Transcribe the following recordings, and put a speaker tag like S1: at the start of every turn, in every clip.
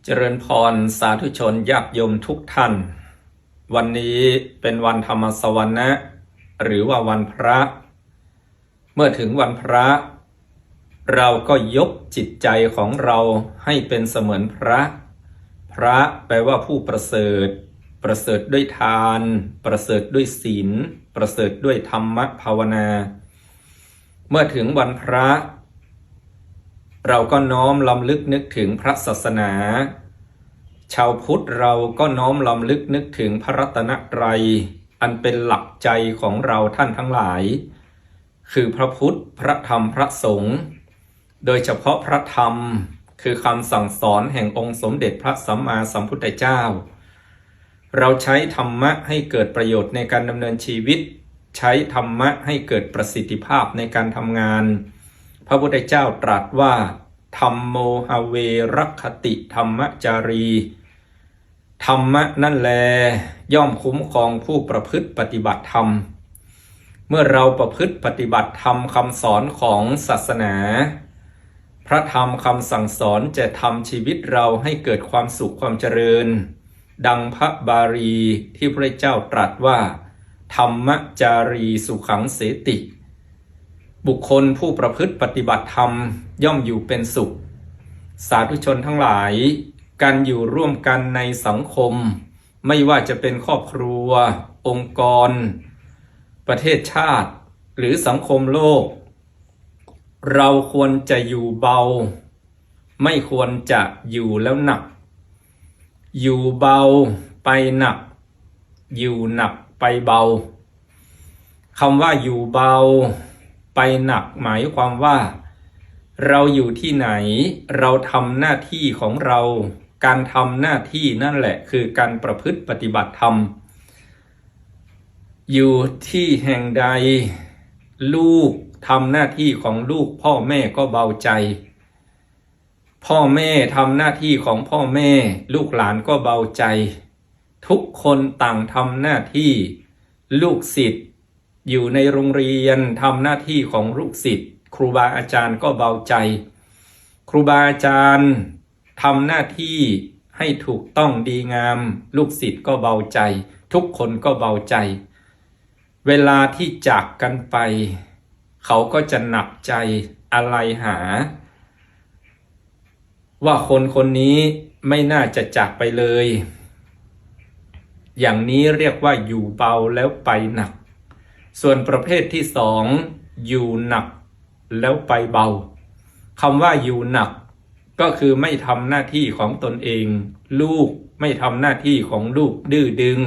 S1: เจริญพรสาธุชนญาติโยมทุกท่าน วันนี้เป็นวันธรรมสวนะหรือว่าวันพระ เมื่อถึงวันพระ เราก็ยกจิตใจของเราให้เป็นเสมือนพระ พระแปลว่าผู้ประเสริฐ ประเสริฐด้วยทาน ประเสริฐด้วยศีล ประเสริฐด้วยธรรมภาวนา เมื่อถึงวันพระ เราก็น้อมลำลึกนึกถึงพระศาสนา ชาวพุทธเราก็น้อมลำลึกนึกถึงพระรัตนตรัยอันเป็นหลักใจของเราท่านทั้งหลายคือพระพุทธพระธรรมพระสงฆ์โดยเฉพาะพระธรรมคือคำสั่งสอนแห่งองค์สมเด็จพระสัมมาสัมพุทธเจ้าเราใช้ธรรมะให้เกิดประโยชน์ในการดำเนินชีวิตใช้ธรรมะให้เกิดประสิทธิภาพในการทำงานพระพุทธเจ้าตรัสว่าธัมโมหเวรัคติธรรมจารีธรรมะนั่นแลย่อมคุ้มครองผู้ประพฤติปฏิบัติธรรมเมื่อเราประพฤติปฏิบัติธรรมคำสอนของศาสนาพระธรรมคำสั่งสอนจะทำชีวิตเราให้เกิดความสุขความเจริญดังพระบาลีที่พระเจ้าตรัสว่าธรรมจารีสุขังเสติบุคคลผู้ประพฤติปฏิบัติธรรมย่อมอยู่เป็นสุขสาธุชนทั้งหลายการอยู่ร่วมกันในสังคมไม่ว่าจะเป็นครอบครัวองค์กรประเทศชาติหรือสังคมโลกเราควรจะอยู่เบาไม่ควรจะอยู่แล้วหนักอยู่เบาไปหนักอยู่หนักไปเบาคำว่าอยู่เบาไปหนักหมายความว่าเราอยู่ที่ไหนเราทำหน้าที่ของเราการทำหน้าที่นั่นแหละคือการประพฤติปฏิบัติธรรมอยู่ที่แห่งใดลูกทำหน้าที่ของลูกพ่อแม่ก็เบาใจพ่อแม่ทำหน้าที่ของพ่อแม่ลูกหลานก็เบาใจทุกคนต่างทำหน้าที่ลูกศิษย์อยู่ในโรงเรียนทำหน้าที่ของลูกศิษย์ครูบาอาจารย์ก็เบาใจครูบาอาจารย์ทำหน้าที่ให้ถูกต้องดีงามลูกศิษย์ก็เบาใจทุกคนก็เบาใจเวลาที่จากกันไปเขาก็จะหนักใจอะไรหาว่าคนคนนี้ไม่น่าจะจากไปเลยอย่างนี้เรียกว่าอยู่เบาแล้วไปหนักส่วนประเภทที่สองอยู่หนักแล้วไปเบาคำว่าอยู่หนักก็คือไม่ทำหน้าที่ของตนเองลูกไม่ทำหน้าที่ของลูกดื้อดึง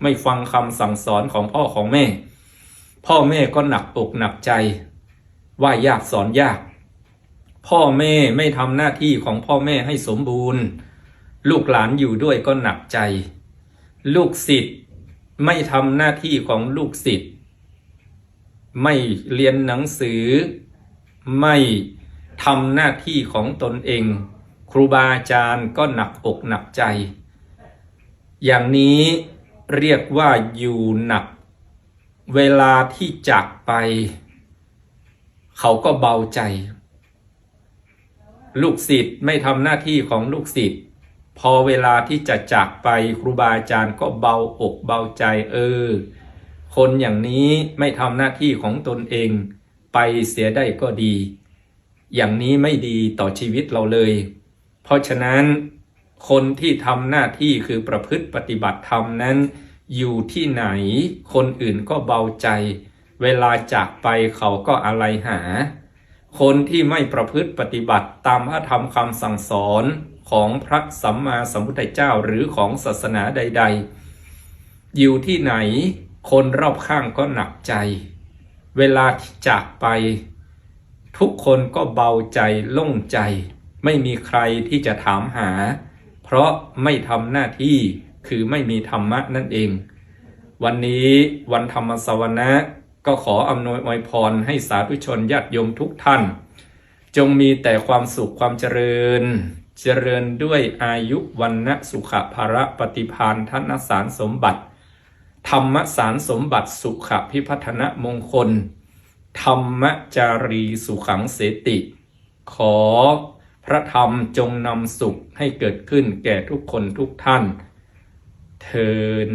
S1: ไม่ฟังคำสั่งสอนของพ่อของแม่พ่อแม่ก็หนักอกหนักใจว่ายากสอนยากพ่อแม่ไม่ทำหน้าที่ของพ่อแม่ให้สมบูรณ์ลูกหลานอยู่ด้วยก็หนักใจลูกศิษย์ไม่ทำหน้าที่ของลูกศิษย์ไม่เรียนหนังสือไม่ทำหน้าที่ของตนเองครูบาอาจารย์ก็หนักอกหนักใจอย่างนี้เรียกว่าอยู่หนักเวลาที่จากไปเขาก็เบาใจลูกศิษย์ไม่ทำหน้าที่ของลูกศิษย์พอเวลาที่จะจากไปครูบาอาจารย์ก็เบาอกเบาใจคนอย่างนี้ไม่ทำหน้าที่ของตนเองไปเสียได้ก็ดีอย่างนี้ไม่ดีต่อชีวิตเราเลยเพราะฉะนั้นคนที่ทำหน้าที่คือประพฤติปฏิบัติธรรมนั้นอยู่ที่ไหนคนอื่นก็เบาใจเวลาจากไปเขาก็อะไรหาคนที่ไม่ประพฤติปฏิบัติตามพระธรรมคำสั่งสอนของพระสัมมาสัมพุทธเจ้าหรือของศาสนาใดๆอยู่ที่ไหนคนรอบข้างก็หนักใจเวลาจากไปทุกคนก็เบาใจโล่งใจไม่มีใครที่จะถามหาเพราะไม่ทำหน้าที่คือไม่มีธรรมะนั่นเองวันนี้วันธรรมสวนะก็ขออำนวยอวยพรให้สาธุชนญาติโยมทุกท่านจงมีแต่ความสุขความเจริญด้วยอายุวันนะสุขภาระปฏิภาณธนสารสมบัติธรรมสารสมบัติสุขพิพัฒนมงคลธรรมจารีสุขังเสติขอ พระธรรมจงนำสุขให้เกิดขึ้นแก่ทุกคนทุกท่านเทอญ